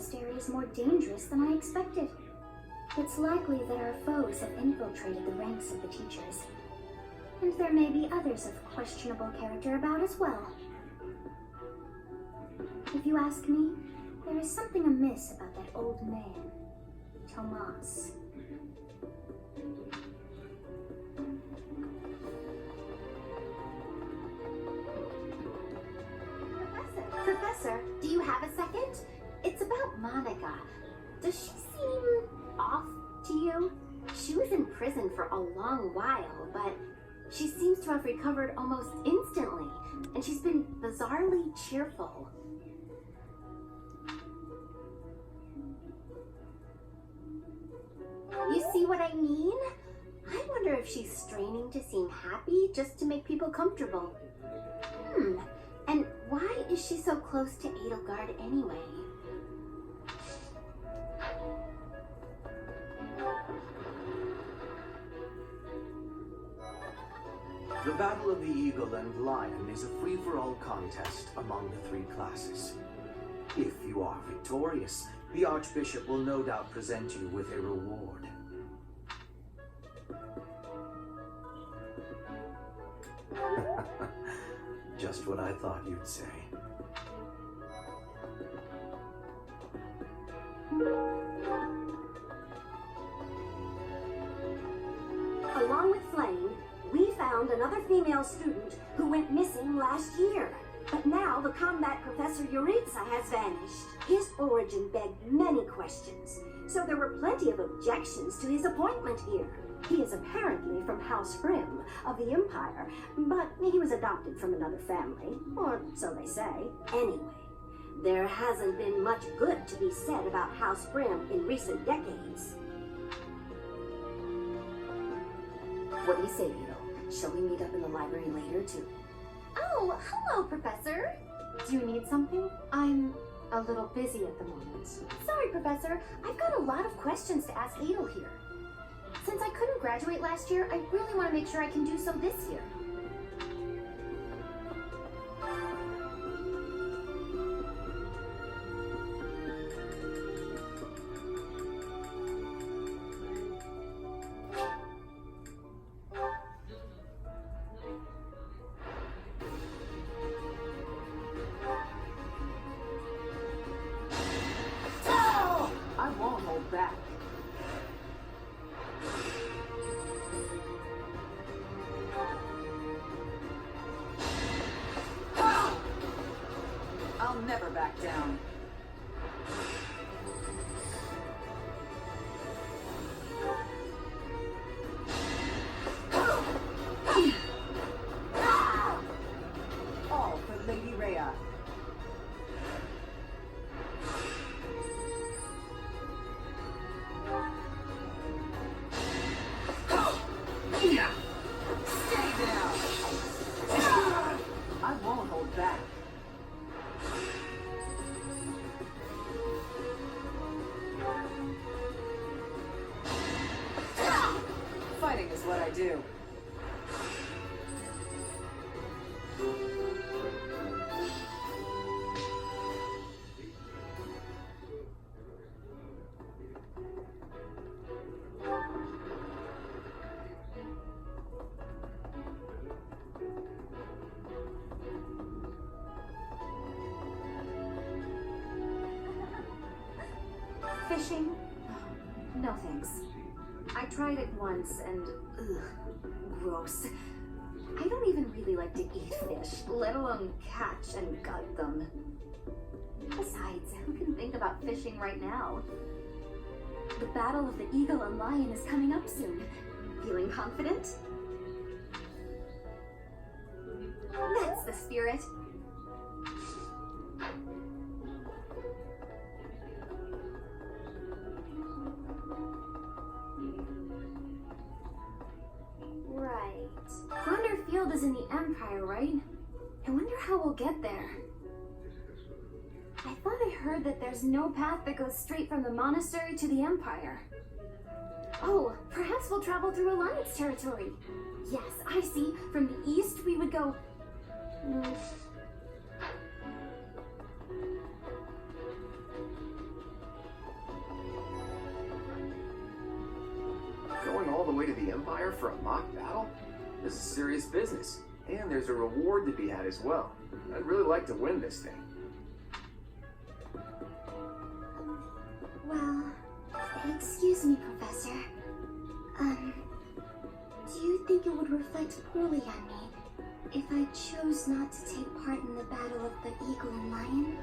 monastery is more dangerous than I expected. It's likely that our foes have infiltrated the ranks of the teachers. And there may be others of questionable character about as well. If you ask me, there is something amiss about that old man, Tomas. Professor, do you have a second? It's about Monica. Does she seem off to you? She was in prison for a long while, but she seems to have recovered almost instantly, and she's been bizarrely cheerful. You see what I mean? I wonder if she's straining to seem happy just to make people comfortable. And why is she so close to Edelgard anyway? The Battle of the Eagle and Lion is a free-for-all contest among the three classes. If you are victorious, the Archbishop will no doubt present you with a reward. Just what I thought you'd say. Along with Flame, we found another female student who went missing last year. But now the combat professor Yuritsa has vanished. His origin begged many questions, so there were plenty of objections to his appointment here. He is apparently from House Grimm of the Empire, but he was adopted from another family, or so they say. Anyway, there hasn't been much good to be said about House Grimm in recent decades. What do you say, Beetle? Shall we meet up in the library later, too? Oh, hello, Professor. Do you need something? I'm a little busy at the moment. Sorry, Professor. I've got a lot of questions to ask Edel here. Since I couldn't graduate last year, I really want to make sure I can do so this year. I won't hold back. I'll never back down. All for Lady Rhea. Stay down. I won't hold back. Fighting is what I do. Fishing? No thanks. I tried it once and, gross. I don't even really like to eat fish, let alone catch and gut them. Besides, who can think about fishing right now? The Battle of the Eagle and Lion is coming up soon. Feeling confident? That's the spirit. Right. Grunderfield is in the Empire, right? I wonder how we'll get there. I thought I heard that there's no path that goes straight from the monastery to the Empire. Oh, perhaps we'll travel through Alliance territory. Yes, I see. From the east, we would go... Empire for a mock battle? This is serious business, and there's a reward to be had as well. I'd really like to win this thing. Well, excuse me, Professor. Do you think it would reflect poorly on me if I chose not to take part in the battle of the Eagle and Lion?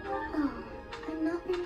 Oh, I'm not very...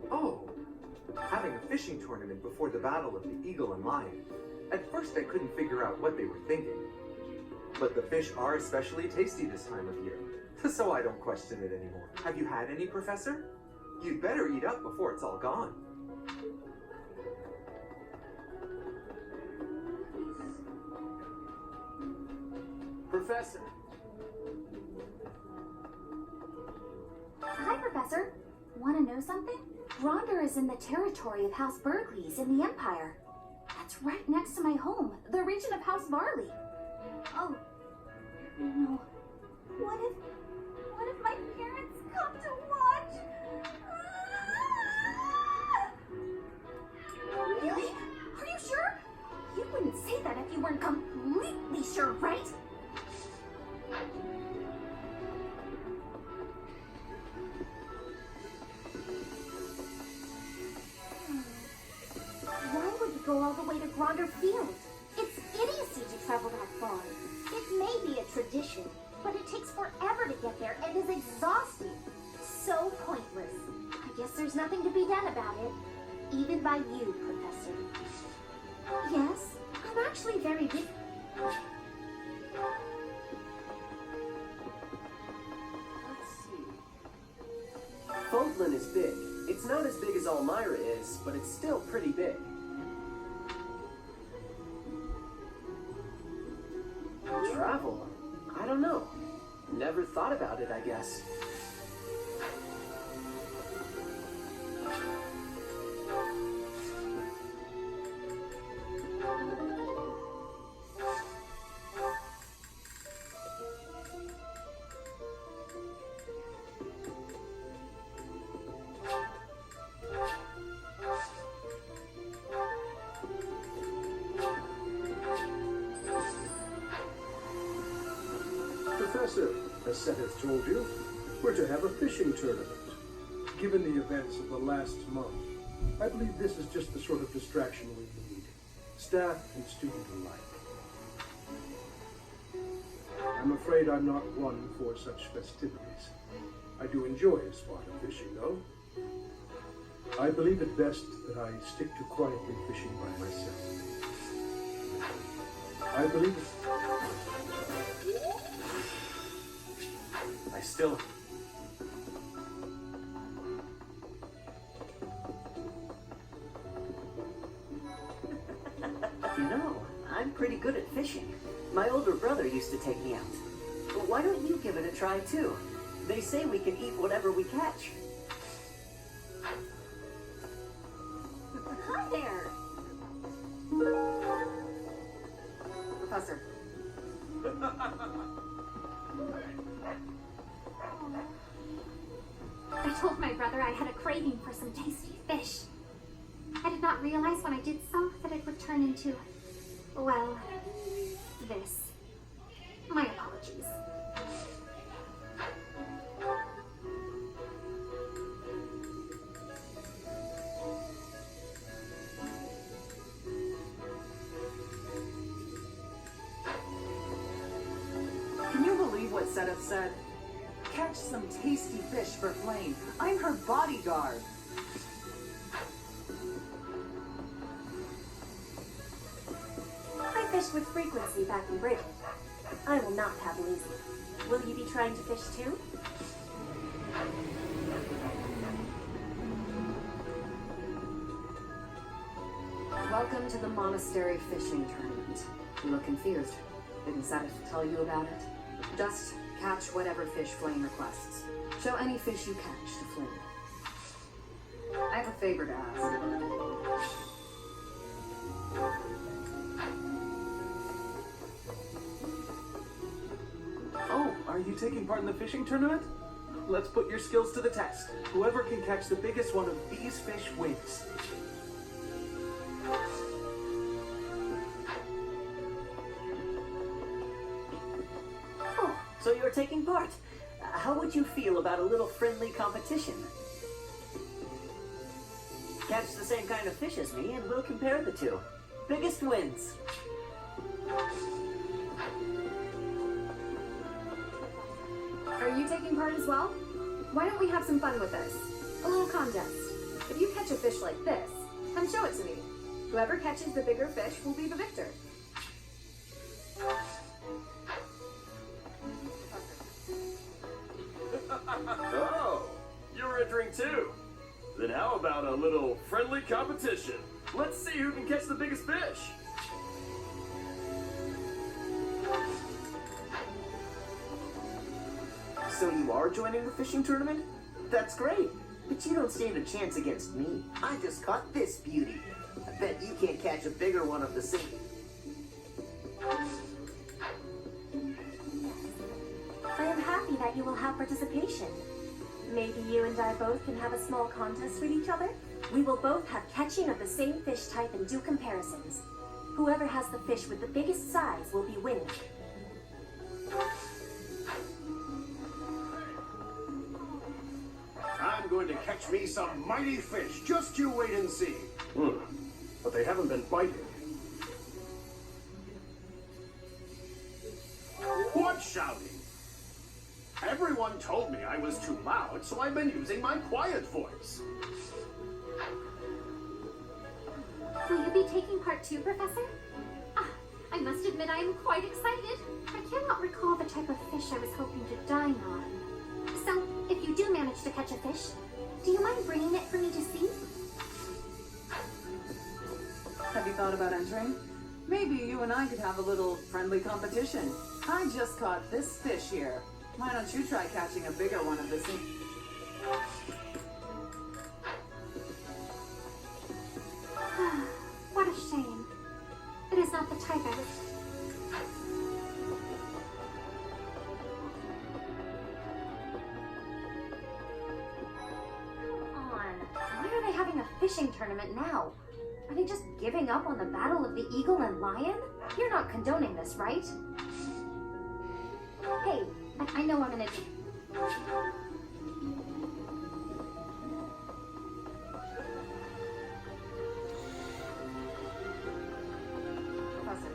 Oh, having a fishing tournament before the Battle of the Eagle and Lion. At first I couldn't figure out what they were thinking. But the fish are especially tasty this time of year, so I don't question it anymore. Have you had any, Professor? You'd better eat up before it's all gone. Professor! Hi, Professor. Want to know something? Gronder is in the territory of House Berkeley's in the Empire. That's right next to my home, the region of House Barley. Oh, no. What if my parents come to watch? Really? Are you sure? You wouldn't say that if you weren't completely sure, right? Why would you go all the way to Gronder Field? It's idiocy to travel that far. It may be a tradition, but it takes forever to get there and is exhausting. So pointless. I guess there's nothing to be done about it. Even by you, Professor. Yes, I'm actually very busy. Let's see. Fodlan is big. It's not as big as Elmira is, but it's still pretty big. Travel? I don't know. Never thought about it, I guess. Professor, as Seth has told you, we're to have a fishing tournament. Given the events of the last month, I believe this is just the sort of distraction we need, staff and student alike. I'm afraid I'm not one for such festivities. I do enjoy a spot of fishing, though. I believe it best that I stick to quietly fishing by myself. I believe it. I still... You know, I'm pretty good at fishing. My older brother used to take me out. But why don't you give it a try too? They say we can eat whatever we catch. Hi there. Professor, I told my brother I had a craving for some tasty fish. I did not realize when I did so that it would turn into, well, this. My apologies. Can you believe what Sedith said? Catch some tasty fish for Flame. I'm her bodyguard. I fished with frequency back in Bridget. I will not have lazy. Will you be trying to fish too? Welcome to the monastery fishing tournament. You look confused. Didn't Sedith tell you about it? Just catch whatever fish Flame requests. Show any fish you catch to Flame. I have a favor to ask. Oh, are you taking part in the fishing tournament? Let's put your skills to the test. Whoever can catch the biggest one of these fish wins. Oh, so you're taking part. How would you feel about a little friendly competition? Catch the same kind of fish as me and we'll compare the two. Biggest wins. Are you taking part as well? Why don't we have some fun with this? A little contest. If you catch a fish like this, come show it to me. Whoever catches the bigger fish will be the victor. Oh, you're entering too. Then how about a little friendly competition? Let's see who can catch the biggest fish. So you are joining the fishing tournament? That's great. But you don't stand a chance against me. I just caught this beauty. I bet you can't catch a bigger one of the same. I am happy that you will have participation. Maybe you and I both can have a small contest with each other? We will both have catching of the same fish type and do comparisons. Whoever has the fish with the biggest size will be winning. I'm going to catch me some mighty fish. Just you wait and see. But they haven't been biting. What's shouting? Everyone told me I was too loud, so I've been using my quiet voice. Will you be taking part too, Professor? Ah, I must admit I am quite excited. I cannot recall the type of fish I was hoping to dine on. So, if you do manage to catch a fish, do you mind bringing it for me to see? Have you thought about entering? Maybe you and I could have a little friendly competition. I just caught this fish here. Why don't you try catching a bigger one of the same? What a shame. It is not the type I was... Come on. Why are they having a fishing tournament now? Are they just giving up on the battle of the eagle and lion? You're not condoning this, right? Hey, I know I'm an idiot. Professor.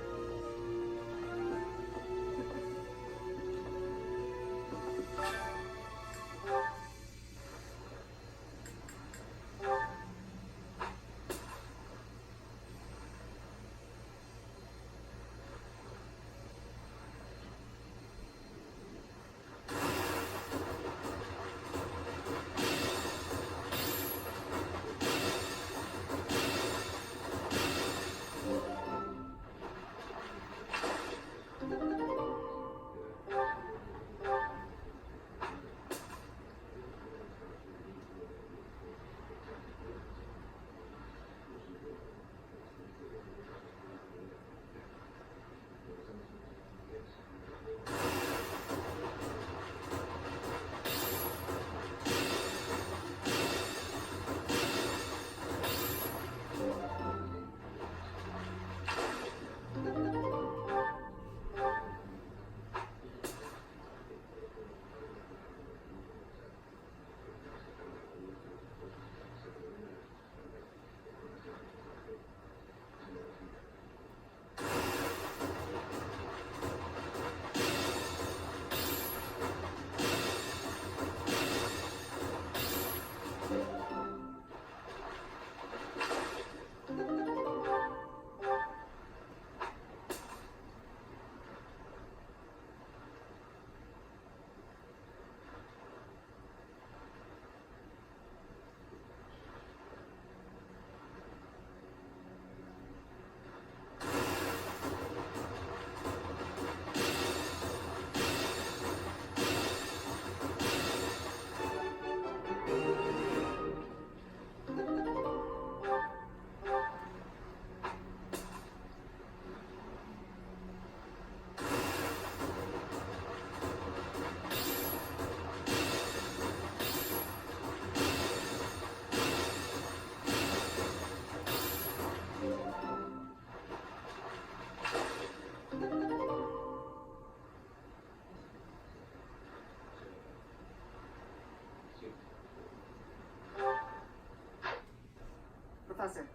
Professor.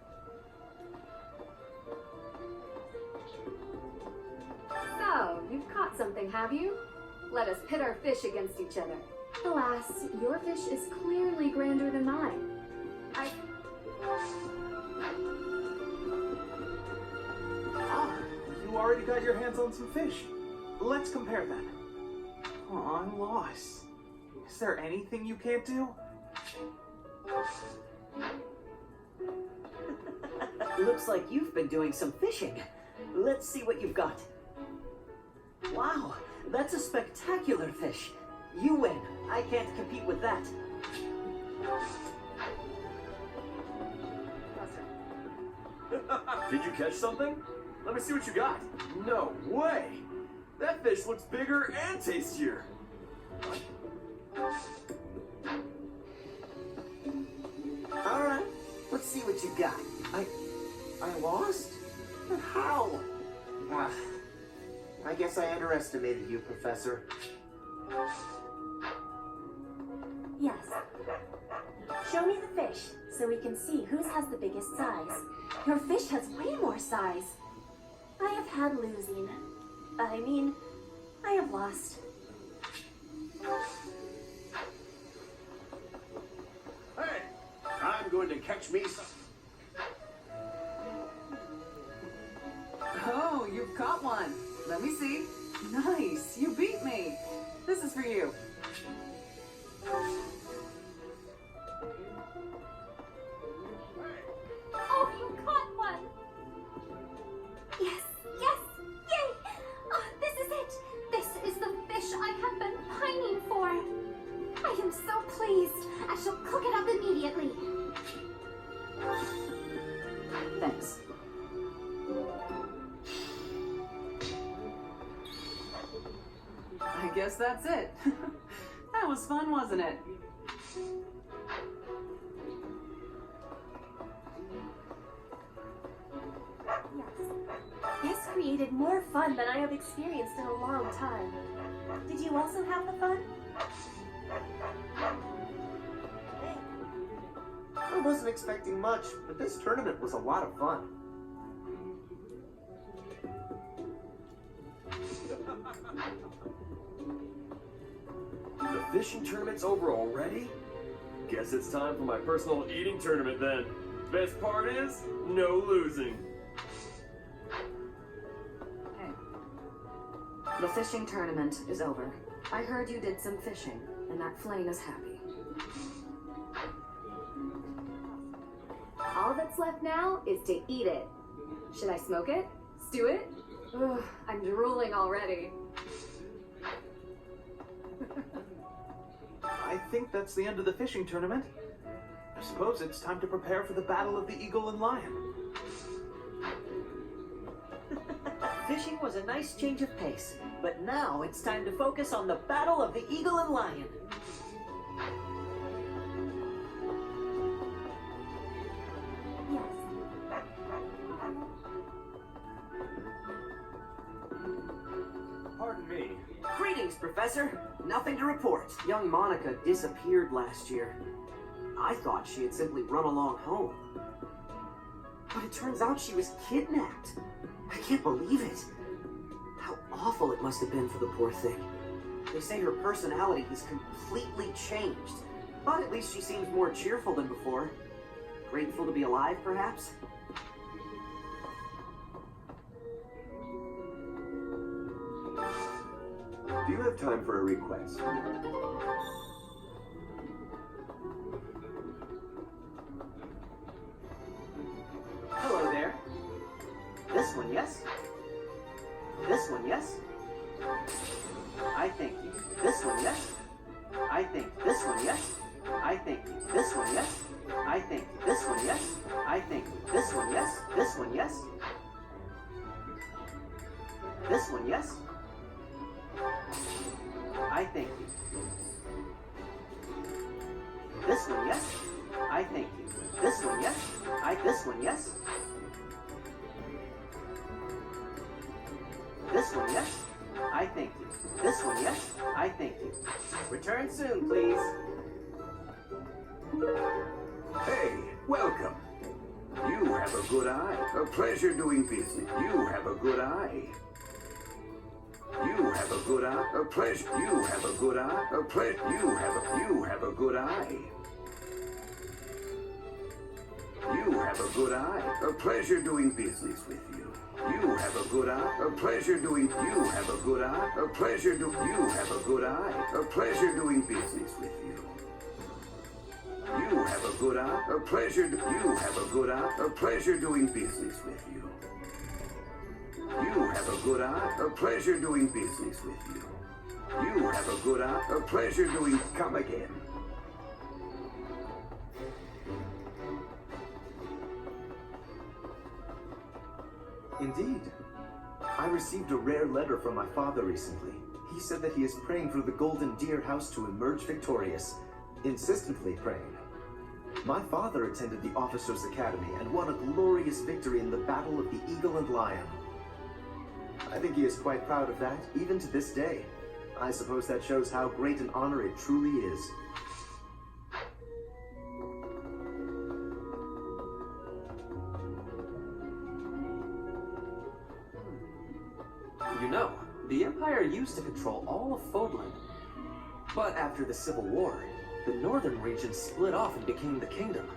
So, you've caught something, have you? Let us pit our fish against each other. Alas, your fish is clearly grander than mine. You already got your hands on some fish. Let's compare then. Oh, I'm lost. Is there anything you can't do? Looks like you've been doing some fishing. Let's see what you've got. Wow, that's a spectacular fish. You win. I can't compete with that. Did you catch something? Let me see what you got. No way! That fish looks bigger and tastier. Alright, let's see what you got. I lost? But how? Ah, I guess I underestimated you, Professor. Yes. Show me the fish so we can see whose has the biggest size. Your fish has way more size. I have had losing. I have lost. Hey, I'm going to catch me some. Oh, you've caught one. Let me see. Nice, you beat me. This is for you. Oh, you caught one! Yes, yes, yay! Oh, this is it! This is the fish I have been pining for. I am so pleased. I shall cook it up immediately. Thanks. I guess that's it. That was fun, wasn't it? This created more fun than I have experienced in a long time. Did you also have the fun? I wasn't expecting much, but this tournament was a lot of fun. The fishing tournament's over already? Guess it's time for my personal eating tournament then. Best part is, no losing. Hey. The fishing tournament is over. I heard you did some fishing, and that Flame is happy. All that's left now is to eat it. Should I smoke it? Stew it? Ugh, I'm drooling already. I think that's the end of the fishing tournament. I suppose it's time to prepare for the battle of the eagle and lion. Fishing was a nice change of pace, but now it's time to focus on the battle of the eagle and lion. Pardon me. Greetings, Professor. Nothing to report. Young Monica disappeared last year. I thought she had simply run along home. But it turns out she was kidnapped. I can't believe it. How awful it must have been for the poor thing. They say her personality has completely changed. But at least she seems more cheerful than before. Grateful to be alive, perhaps? Do you have time for a request? Hello there. This one, yes? This one, yes? I thank you. This one, yes? I think this one, yes? I think this one, yes? I think this one, yes? I think this one, yes? This one, yes? This one, yes? I thank you. This one, yes? I thank you. This one, yes? This one, yes? This one, yes? I thank you. This one, yes? I thank you. Return soon, please. Hey, welcome. You have a good eye. A pleasure doing business. You have a good eye. You have a good eye. A pleasure. You have a good eye. A pleasure. You have a good eye. You have a good eye. A pleasure doing business with you. You have a good eye. A pleasure doing. You have a good eye. A pleasure do. You have a good eye. A pleasure doing business with you. You have a good eye. A pleasure. You have a good eye. A pleasure doing business with you. You have a good eye. A pleasure doing business with you. You have a good eye. A pleasure doing. Come again. Indeed. I received a rare letter from my father recently. He said that he is praying for the Golden Deer House to emerge victorious. Insistently praying. My father attended the Officers' Academy and won a glorious victory in the Battle of the Eagle and Lion. I think he is quite proud of that, even to this day. I suppose that shows how great an honor it truly is. You know, the Empire used to control all of Fodlan. But after the Civil War, the northern region split off and became the Kingdom.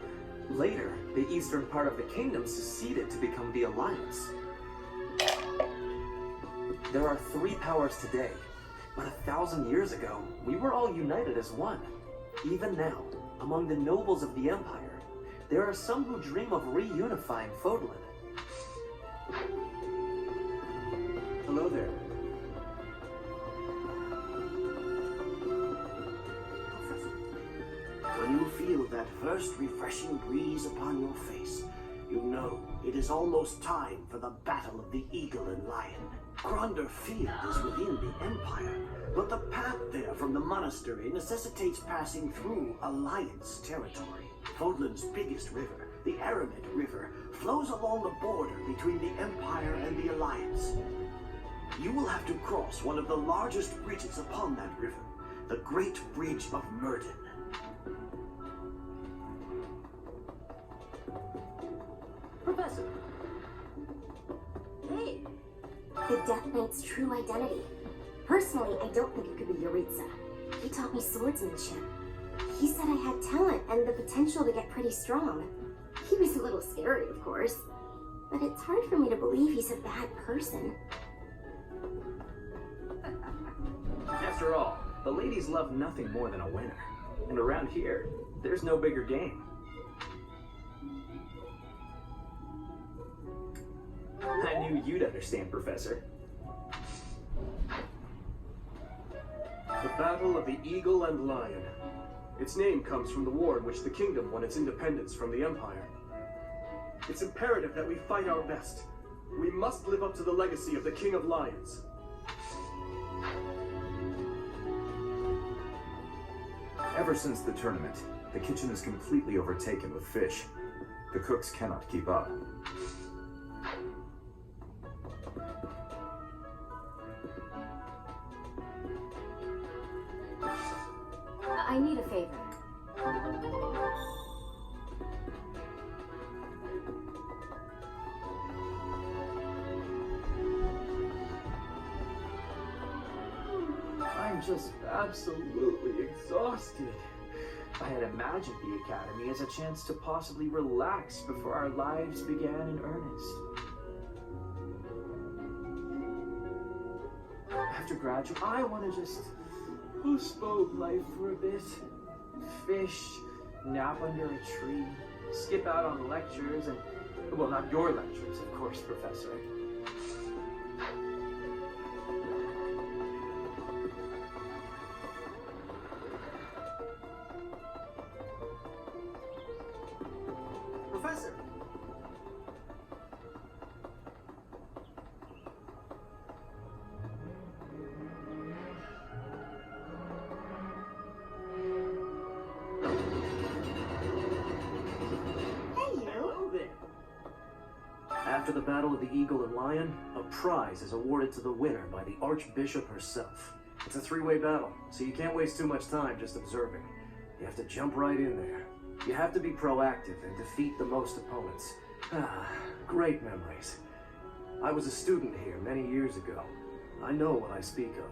Later, the eastern part of the Kingdom seceded to become the Alliance. There are 3 powers today, but 1,000 years ago, we were all united as one. Even now, among the nobles of the Empire, there are some who dream of reunifying Fodlan. Hello there. When you feel that first refreshing breeze upon your face, you know it is almost time for the Battle of the Eagle and Lion. Gronder Field is within the Empire, but the path there from the monastery necessitates passing through Alliance territory. Fodlan's biggest river, the Aramet River, flows along the border between the Empire and the Alliance. You will have to cross one of the largest bridges upon that river, the Great Bridge of Murden. Professor. Hey. The Death Knight's true identity. Personally, I don't think it could be Yuritsa. He taught me swordsmanship. He said I had talent and the potential to get pretty strong. He was a little scary, of course, but it's hard for me to believe he's a bad person. After all, the ladies love nothing more than a winner. And around here, there's no bigger game. I knew you'd understand, Professor. The Battle of the Eagle and Lion. Its name comes from the war in which the kingdom won its independence from the Empire. It's imperative that we fight our best. We must live up to the legacy of the King of Lions. Ever since the tournament, the kitchen is completely overtaken with fish. The cooks cannot keep up. I need a favor. I'm just absolutely exhausted. I had imagined the Academy as a chance to possibly relax before our lives began in earnest. After graduate, I want to just postpone life for a bit. Fish, nap under a tree, skip out on lectures, and, well, not your lectures, of course, Professor. Professor! After the Battle of the Eagle and Lion, a prize is awarded to the winner by the Archbishop herself. It's a 3-way battle, so you can't waste too much time just observing. You have to jump right in there. You have to be proactive and defeat the most opponents. Ah, great memories. I was a student here many years ago. I know what I speak of.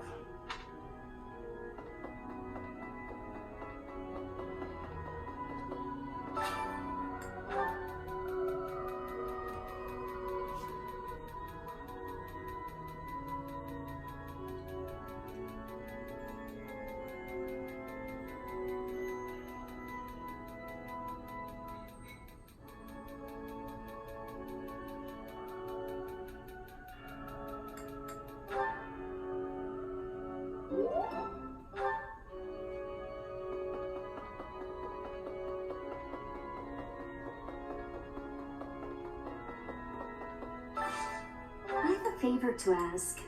I have a favor to ask.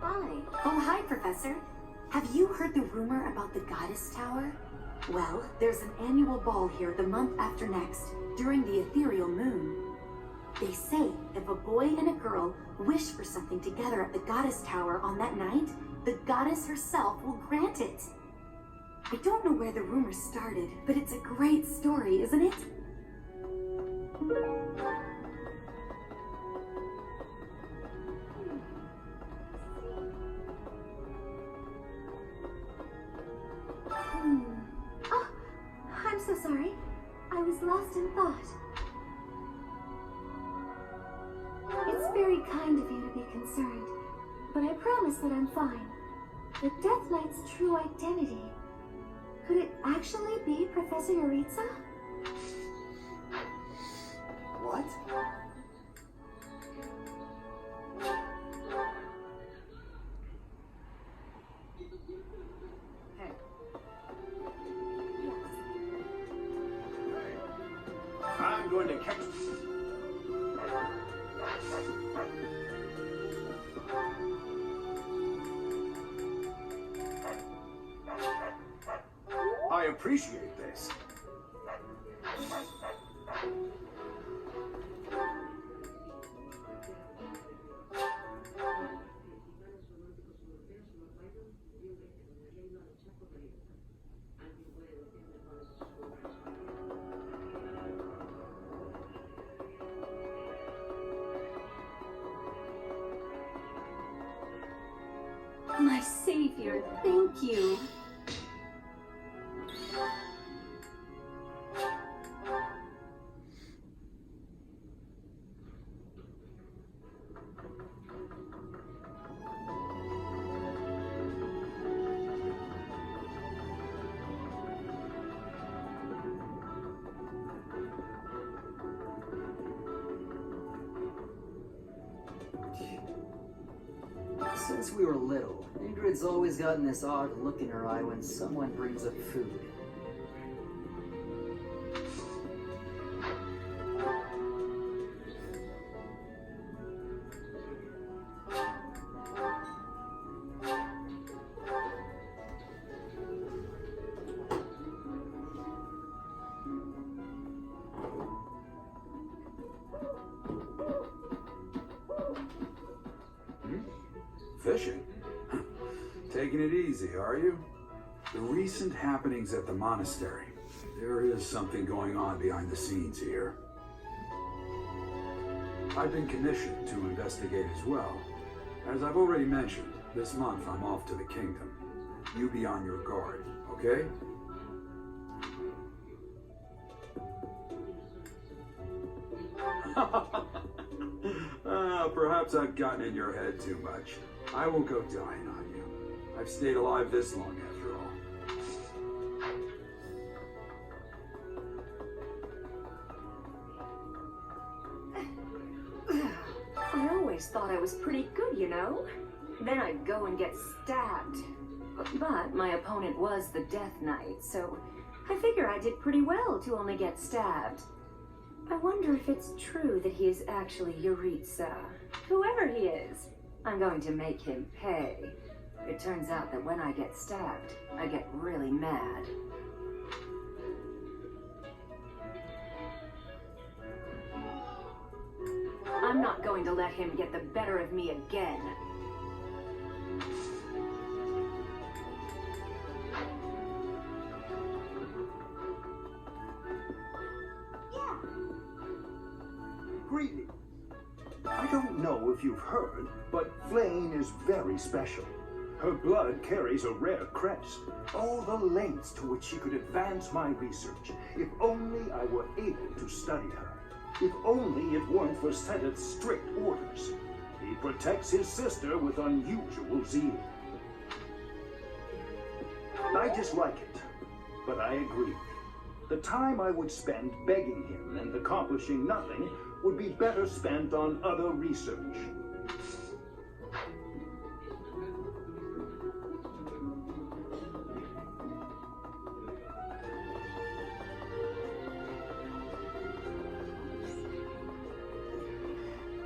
Hi. Oh, hi, Professor. Have you heard the rumor about the Goddess Tower? Well, there's an annual ball here the month after next, during the ethereal moon. They say if a boy and a girl wish for something together at the Goddess Tower on that night, the goddess herself will grant it. I don't know where the rumor started, but it's a great story, isn't it? Oh, I'm so sorry. I was lost in thought. It's very kind of you to be concerned, but I promise that I'm fine. The Death Knight's true identity. Could it actually be Professor Yuritsa? What? Hey, I'm going to catch. I appreciate this. My savior, thank you. Since we were little, Ingrid's always gotten this odd look in her eye when someone brings up food. Fishing? Taking it easy, are you? The recent happenings at the monastery. There is something going on behind the scenes here. I've been commissioned to investigate as well. As I've already mentioned, this month I'm off to the kingdom. You be on your guard, okay? Perhaps I've gotten in your head too much. I won't go dying on you. I've stayed alive this long after all. I always thought I was pretty good, you know? Then I'd go and get stabbed. But my opponent was the Death Knight, so I figure I did pretty well to only get stabbed. I wonder if it's true that he is actually Yuritsa. Whoever he is, I'm going to make him pay. It turns out that when I get stabbed, I get really mad. I'm not not going to let him get the better of me again. Greetings. I don't know if you've heard, but Flame is very special. Her blood carries a rare crest. All the lengths to which she could advance my research, if only I were able to study her. If only it weren't for Senate's strict orders. He protects his sister with unusual zeal. I dislike it, but I agree. The time I would spend begging him and accomplishing nothing would be better spent on other research.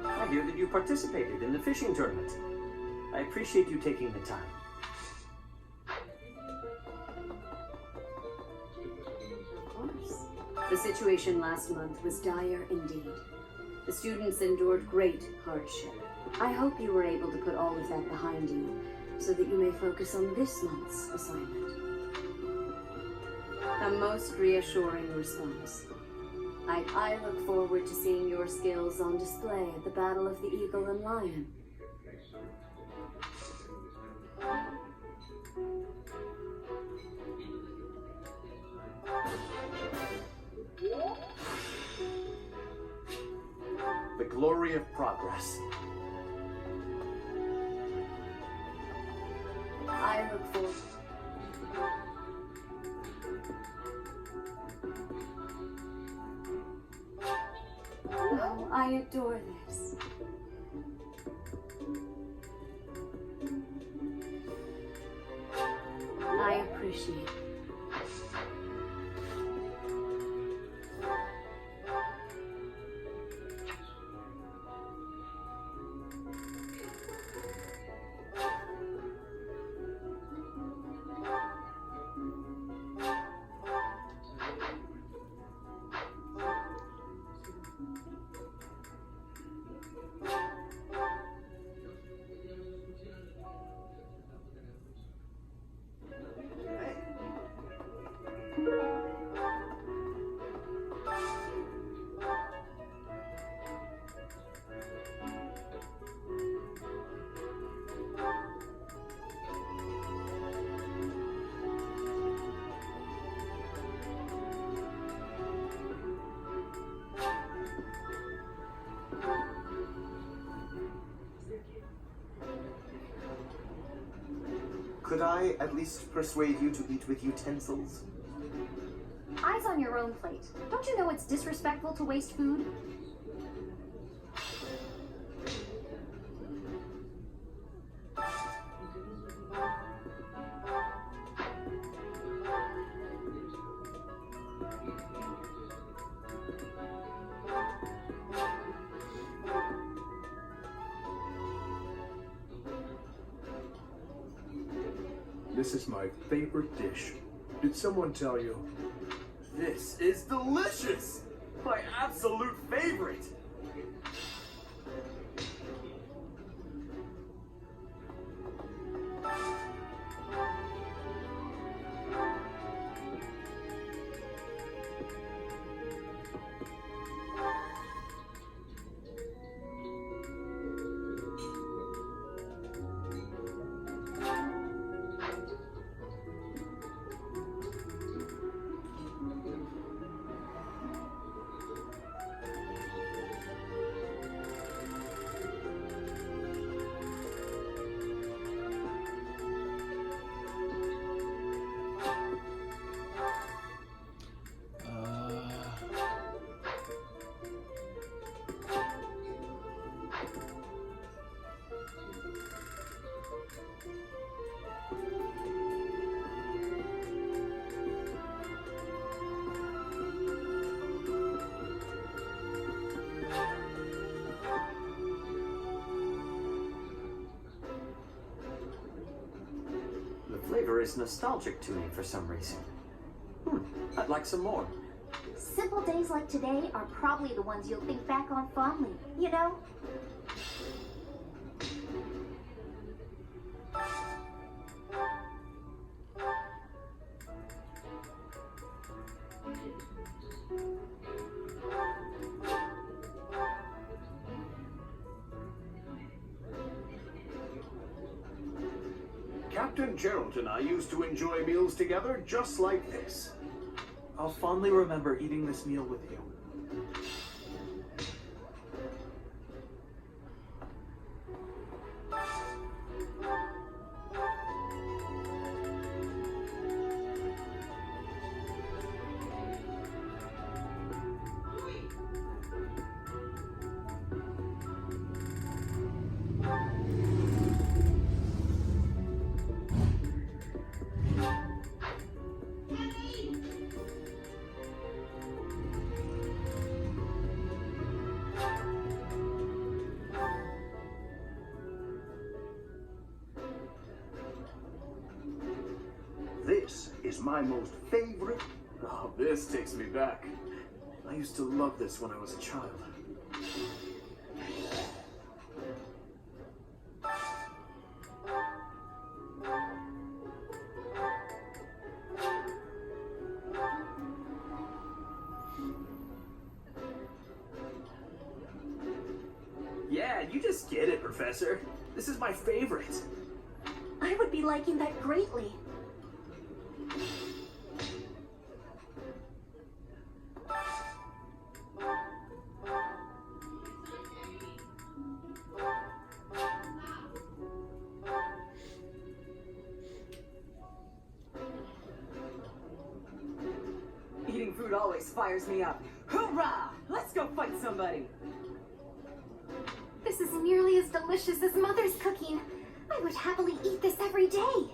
I hear that you participated in the fishing tournament. I appreciate you taking the time. Of course. The situation last month was dire indeed. The students endured great hardship. I hope you were able to put all of that behind you, so that you may focus on this month's assignment. A most reassuring response. I look forward to seeing your skills on display at the Battle of the Eagle and Lion. The glory of progress. I look forward. Oh, I adore this. I appreciate it. Could I at least persuade you to eat with utensils? Eyes on your own plate. Don't you know it's disrespectful to waste food? This is my favorite dish. Did someone tell you? This is delicious! My absolute favorite! The flavor is nostalgic to me for some reason. I'd like some more. Simple days like today are probably the ones you'll think back on fondly, you know? Captain Gerald and I used to enjoy meals together just like this. I'll fondly remember eating this meal with you. This is my most favorite. Oh, this takes me back. I used to love this when I was a child. Yeah, you just get it, Professor. This is my favorite. I would be liking that greatly. Eating food always fires me up. Hoorah! Let's go fight somebody! This is nearly as delicious as Mother's cooking. I would happily eat this every day.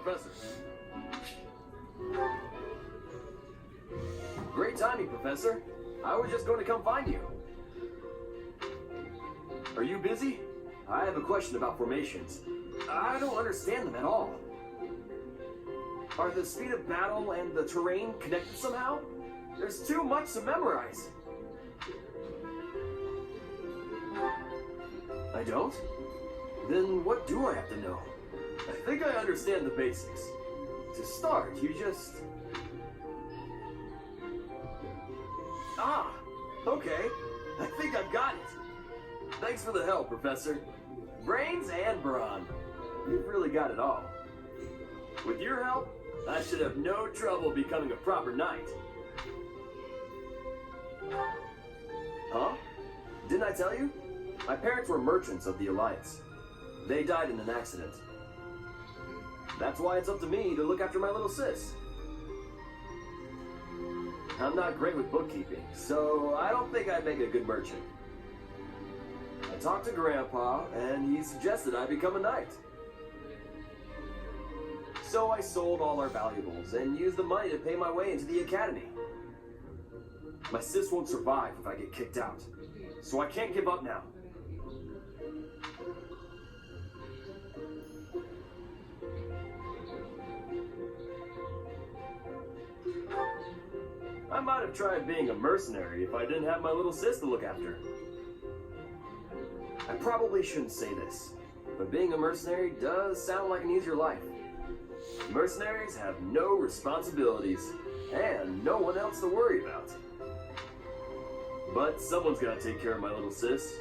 Professor. Great timing, Professor. I was just going to come find you. Are you busy? I have a question about formations. I don't understand them at all. Are the speed of battle and the terrain connected somehow? There's too much to memorize. I don't? Then what do I have to know? I think I understand the basics. To start, you just... Ah! Okay. I think I've got it. Thanks for the help, Professor. Brains and brawn. You've really got it all. With your help, I should have no trouble becoming a proper knight. Huh? Didn't I tell you? My parents were merchants of the Alliance. They died in an accident. That's why it's up to me to look after my little sis. I'm not great with bookkeeping, so I don't think I'd make a good merchant. I talked to Grandpa, and he suggested I become a knight. So I sold all our valuables and used the money to pay my way into the academy. My sis won't survive if I get kicked out, so I can't give up now. I might have tried being a mercenary if I didn't have my little sis to look after. I probably shouldn't say this, but being a mercenary does sound like an easier life. Mercenaries have no responsibilities and no one else to worry about. But someone's got to take care of my little sis,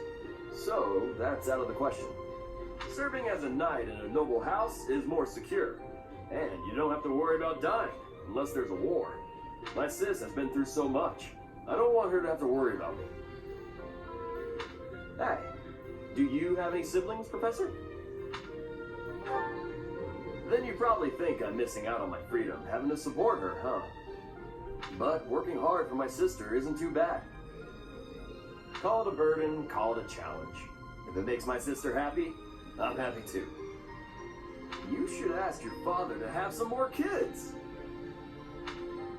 so that's out of the question. Serving as a knight in a noble house is more secure, and you don't have to worry about dying unless there's a war. My sis has been through so much. I don't want her to have to worry about me. Hey, do you have any siblings, Professor? Then you probably think I'm missing out on my freedom, having to support her, huh? But working hard for my sister isn't too bad. Call it a burden, call it a challenge. If it makes my sister happy, I'm happy too. You should ask your father to have some more kids.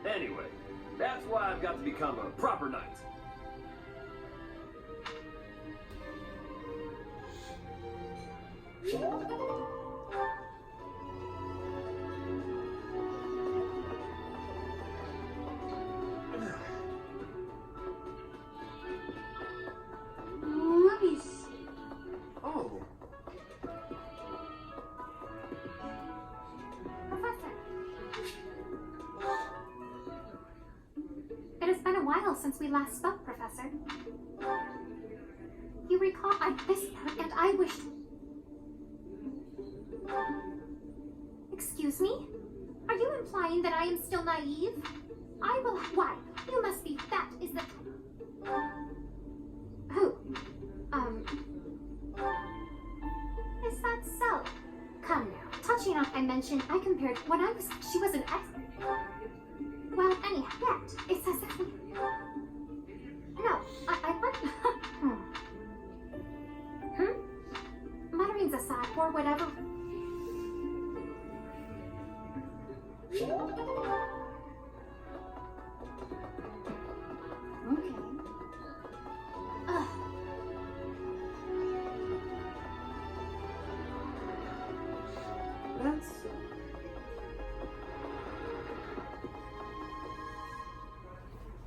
Anyway, that's why I've got to become a proper knight. Let me see. Oh, Professor. It has been a while since we last spoke, Professor. You recall I whispered and I wished... Excuse me? Are you implying that I am still naive? I will... Why? You must be... That is the... Who? Is that so? Come now. Touching on I mentioned, I compared when I was... She was an expert. Well, anyhow, yet. It's as if we... No, I want... Mutterings aside, or whatever... Okay. Ugh. That's...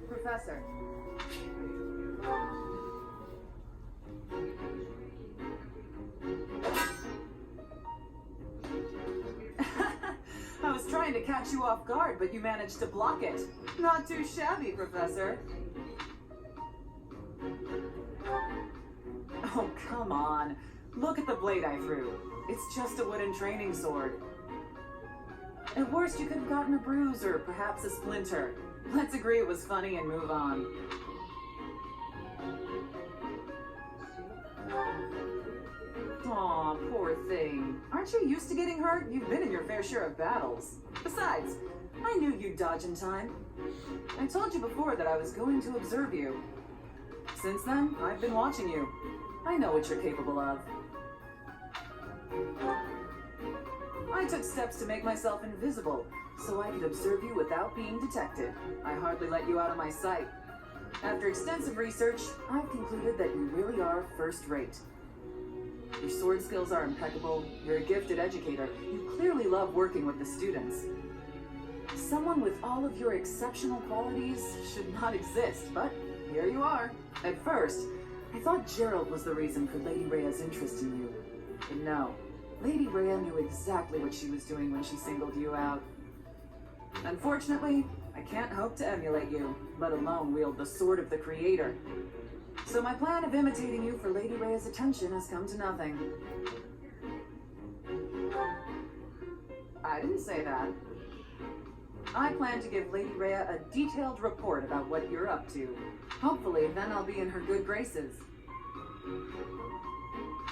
Professor. I was trying to catch you off guard, but you managed to block it. Not too shabby, Professor. Oh, come on. Look at the blade I threw. It's just a wooden training sword. At worst, you could have gotten a bruise or perhaps a splinter. Let's agree it was funny and move on. Aw, poor thing. Aren't you used to getting hurt? You've been in your fair share of battles. Besides, I knew you'd dodge in time. I told you before that I was going to observe you. Since then, I've been watching you. I know what you're capable of. I took steps to make myself invisible, so I could observe you without being detected. I hardly let you out of my sight. After extensive research, I've concluded that you really are first-rate. Your sword skills are impeccable, you're a gifted educator, you clearly love working with the students. Someone with all of your exceptional qualities should not exist, but here you are. At first, I thought Gerald was the reason for Lady Rhea's interest in you. But no, Lady Rhea knew exactly what she was doing when she singled you out. Unfortunately, I can't hope to emulate you, let alone wield the sword of the Creator. So my plan of imitating you for Lady Rhea's attention has come to nothing. I didn't say that. I plan to give Lady Rhea a detailed report about what you're up to. Hopefully, then I'll be in her good graces.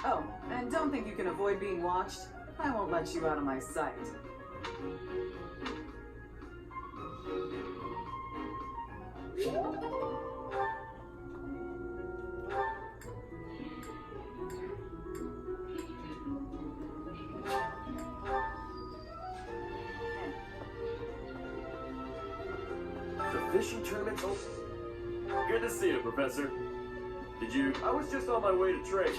Oh, and don't think you can avoid being watched. I won't let you out of my sight. The fishing tournament's open. Good to see you, Professor. Did you? I was just on my way to trade.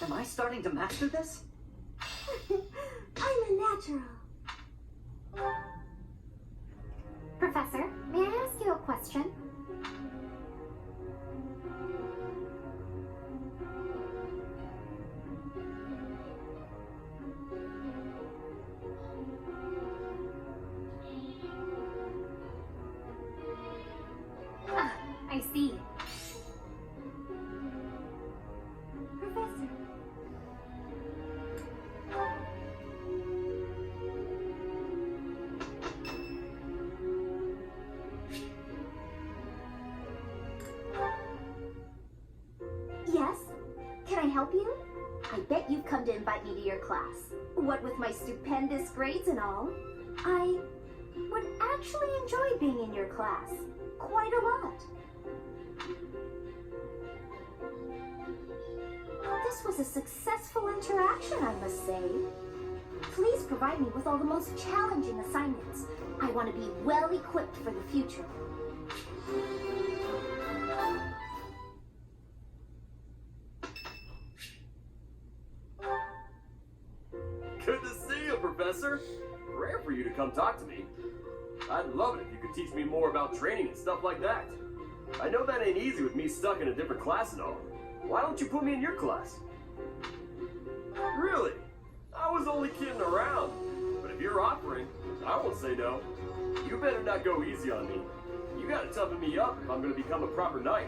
Am I starting to master this? I'm a natural. Professor, may I ask you a question? Ah, I see. Professor. Yes? Can I help you? I bet you've come to invite me to your class. What with my stupendous grades and all. would actually enjoy being in your class. Quite a lot. This was a successful interaction, I must say. Please provide me with all the most challenging assignments. I want to be well equipped for the future. Good to see you, Professor. Rare for you to come talk to me. I'd love it if you could teach me more about training and stuff like that. I know that ain't easy with me stuck in a different class and all. Why don't you put me in your class? Really? I was only kidding around. But if you're offering, I won't say no. You better not go easy on me. You gotta toughen me up if I'm gonna become a proper knight.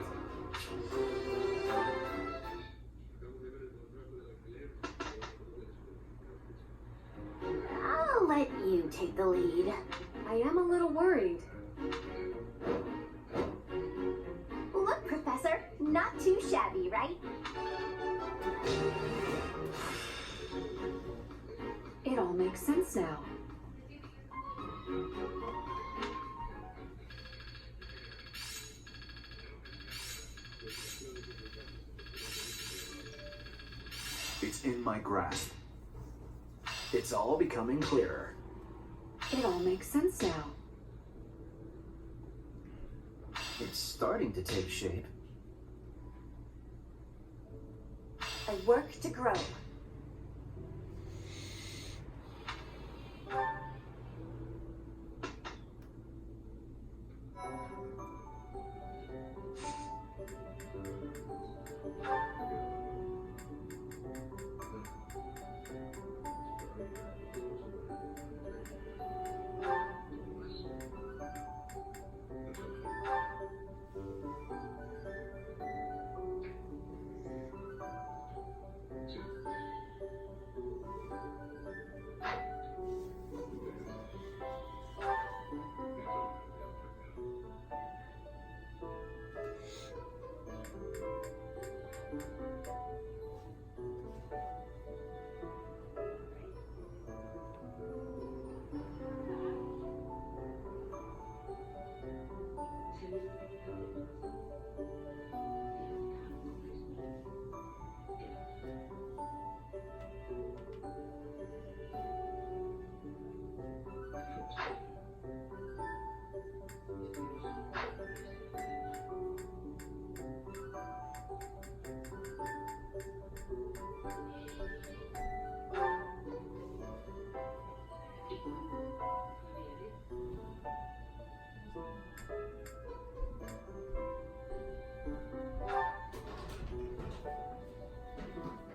I'll let you take the lead. I am a little worried. Look, Professor, not too shabby, right? It all makes sense now. It's in my grasp. It's all becoming clearer. It all makes sense now. It's starting to take shape. I work to grow.